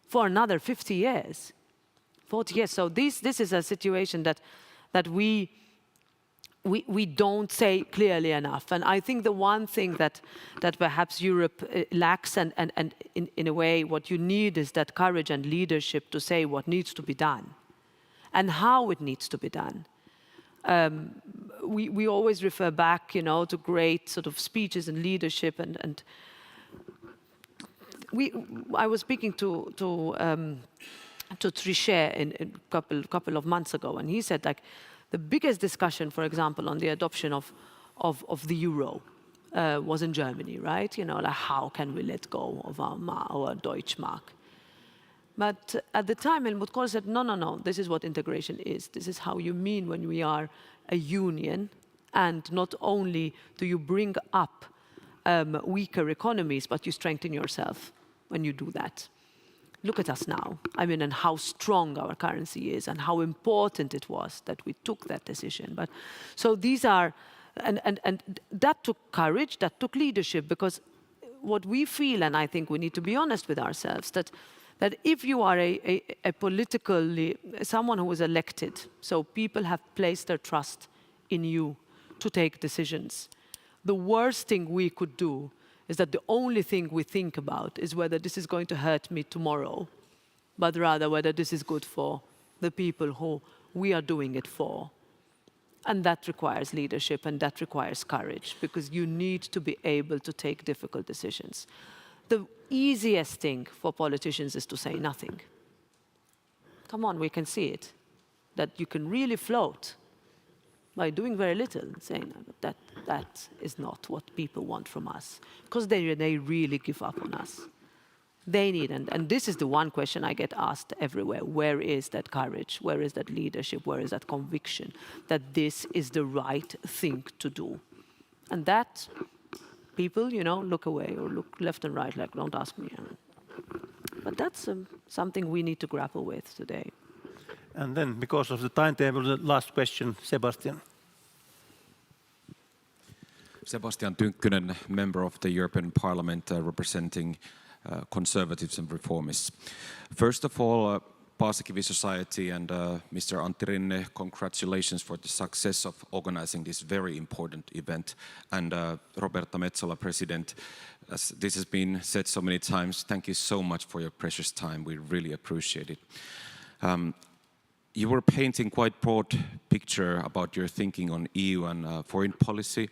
Speaker 2: for another 50 years, 40 years. So this is a situation that we we don't say clearly enough. And I think the one thing that perhaps Europe lacks, and in a way what you need is that courage and leadership to say what needs to be done and how it needs to be done. We always refer back, to great sort of speeches and leadership, and I was speaking to Trichet in a couple of months ago, and he said, like, the biggest discussion, for example, on the adoption of the euro was in Germany, right? Like, how can we let go of our Deutschmark? But at the time, Helmut Kohl said, no, this is what integration is. This is how you mean when we are a union, and not only do you bring up weaker economies, but you strengthen yourself when you do that. Look at us now. And how strong our currency is and how important it was that we took that decision. But so these are, and that took courage, that took leadership, because what we feel, and I think we need to be honest with ourselves, that if you are a politically, someone who is elected, so people have placed their trust in you to take decisions, the worst thing we could do is that the only thing we think about is whether this is going to hurt me tomorrow, but rather whether this is good for the people who we are doing it for. And that requires leadership, and that requires courage, because you need to be able to take difficult decisions. The easiest thing for politicians is to say nothing. Come on, we can see it, that you can really float by doing very little, saying that is not what people want from us, because they really give up on us. They need, and this is the one question I get asked everywhere: where is that courage? Where is that leadership? Where is that conviction that this is the right thing to do? And that people, look away or look left and right, like, don't ask me. But that's something we need to grapple with today.
Speaker 1: And then, because of the timetable, the last question, Sebastian.
Speaker 9: Sebastian Tynkkynen, member of the European Parliament, representing conservatives and reformists. First of all, Paasikivi Society and Mr. Antti Rinne, congratulations for the success of organizing this very important event. And Roberta Metsola, President, as this has been said so many times, thank you so much for your precious time. We really appreciate it. You were painting quite broad picture about your thinking on EU and foreign policy.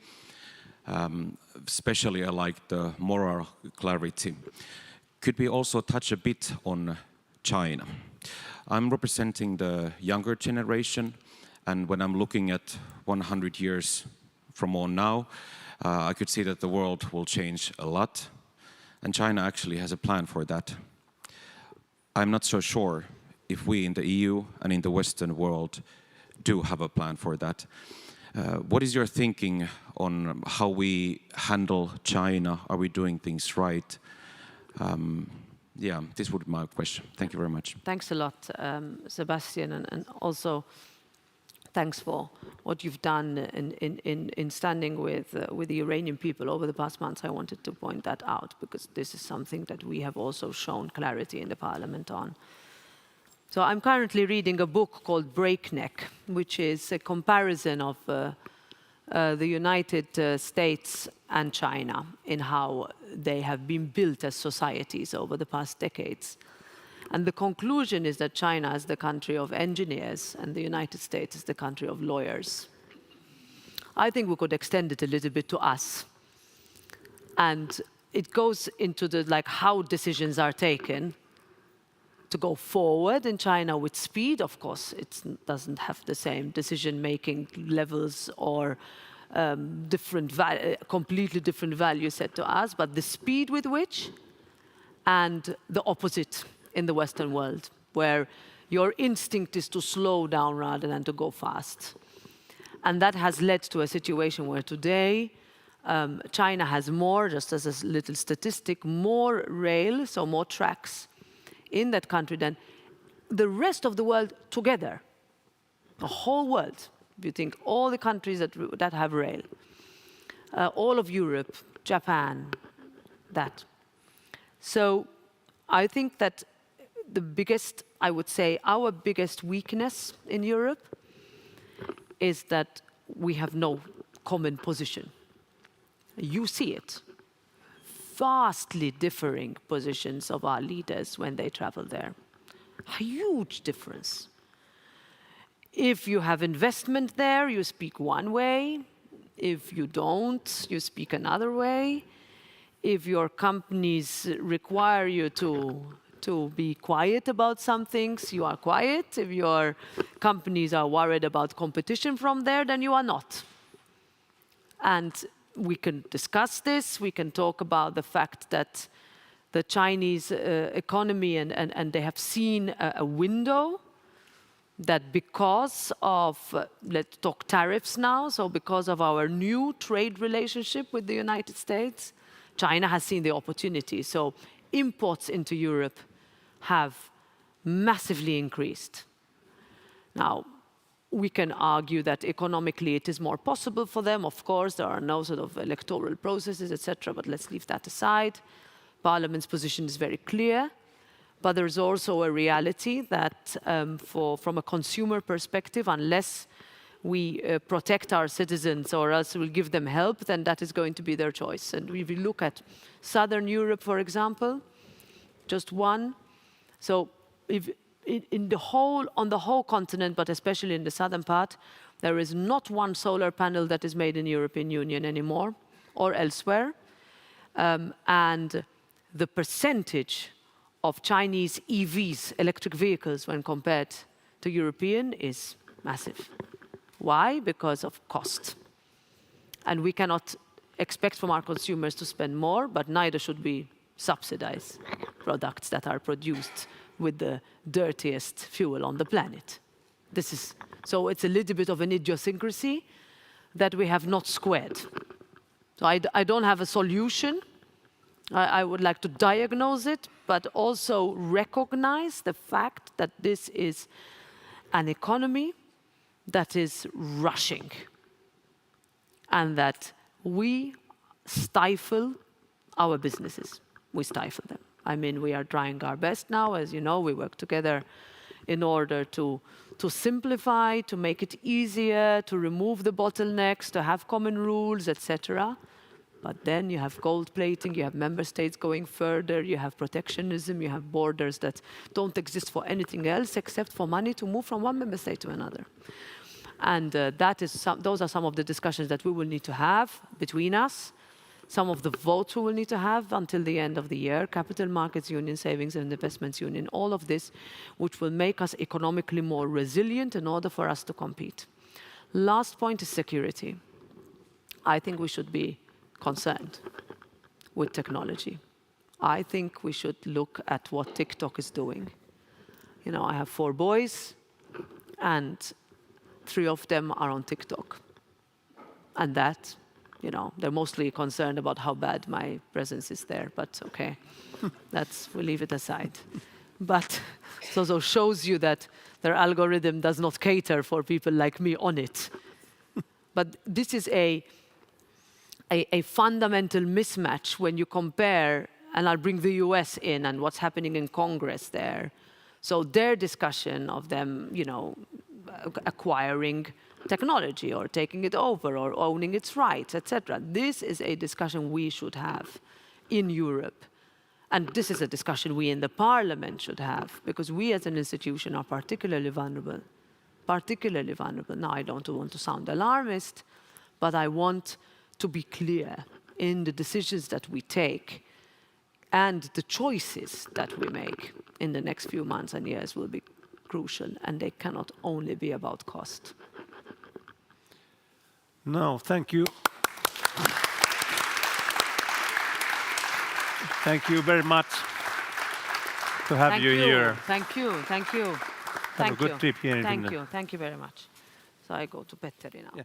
Speaker 9: Especially I like the moral clarity. Could we also touch a bit on China? I'm representing the younger generation, and when I'm looking at 100 years from on now, I could see that the world will change a lot, and China actually has a plan for that. I'm not so sure if we in the EU and in the Western world do have a plan for that. What is your thinking on how we handle China? Are we doing things right? This would be my question. Thank you very much.
Speaker 2: Thanks a lot, Sebastian, and also thanks for what you've done in standing with the Iranian people over the past months. I wanted to point that out, because this is something that we have also shown clarity in the Parliament on. So I'm currently reading a book called Breakneck, which is a comparison of the United States and China in how they have been built as societies over the past decades. And the conclusion is that China is the country of engineers and the United States is the country of lawyers. I think we could extend it a little bit to us. And it goes into how decisions are taken to go forward in China with speed. Of course, it doesn't have the same decision-making levels or completely different value set to us, but the speed with which, and the opposite in the Western world, where your instinct is to slow down rather than to go fast. And that has led to a situation where today China has more, just as a little statistic, more rail, so more tracks in that country than the rest of the world together. The whole world, if you think all the countries that have rail, all of Europe, Japan, that. So I think that I would say our biggest weakness in Europe is that we have no common position. You see it. Vastly differing positions of our leaders when they travel there. A huge difference. If you have investment there, you speak one way. If you don't, you speak another way. If your companies require you to be quiet about some things, you are quiet. If your companies are worried about competition from there, then you are not. And we can discuss this. We can talk about the fact that the Chinese economy and they have seen a window that because of, let's talk tariffs now, so because of our new trade relationship with the United States, China has seen the opportunity. So imports into Europe have massively increased. Now, we can argue that economically it is more possible for them. Of course, there are no sort of electoral processes, etc., but let's leave that aside. Parliament's position is very clear. But there's also a reality that from a consumer perspective, unless we protect our citizens or else we'll give them help, then that is going to be their choice. And if we look at Southern Europe, for example, just one. So if on the whole continent, but especially in the southern part, there is not one solar panel that is made in the European Union anymore or elsewhere. And the percentage of Chinese EVs, electric vehicles, when compared to European is massive. Why? Because of cost. And we cannot expect from our consumers to spend more, but neither should we subsidize products that are produced with the dirtiest fuel on the planet. So it's a little bit of an idiosyncrasy that we have not squared. So I don't have a solution. I would like to diagnose it, but also recognize the fact that this is an economy that is rushing and that we stifle our businesses. We stifle them. I mean, we are trying our best now. As you know, we work together in order to simplify, to make it easier, to remove the bottlenecks, to have common rules, etc. But then you have gold plating, you have member states going further, you have protectionism, you have borders that don't exist for anything else except for money to move from one member state to another. And those are some of the discussions that we will need to have between us, some of the votes we will need to have until the end of the year, Capital Markets Union, Savings and Investments Union, all of this, which will make us economically more resilient in order for us to compete. Last point is security. I think we should be concerned with technology. I think we should look at what TikTok is doing. You know, I have 4 boys, and 3 of them are on TikTok. And that, you know, they're mostly concerned about how bad my presence is there, but okay, we'll leave it aside. But it also shows you that their algorithm does not cater for people like me on it. But this is a fundamental mismatch when you compare, and I'll bring the US in and what's happening in Congress there. So their discussion of them, you know, acquiring technology or taking it over or owning its rights, etc. This is a discussion we should have in Europe. And this is a discussion we in the Parliament should have, because we as an institution are particularly vulnerable. Particularly vulnerable. Now, I don't want to sound alarmist, but I want to be clear in the decisions that we take, and the choices that we make in the next few months and years will be crucial, and they cannot only be about cost.
Speaker 1: No, thank you. Thank you very much to have you here.
Speaker 2: Thank you.
Speaker 1: Have a good trip here in Finland.
Speaker 2: Thank you very much. So I go to Petteri now.
Speaker 1: Yeah.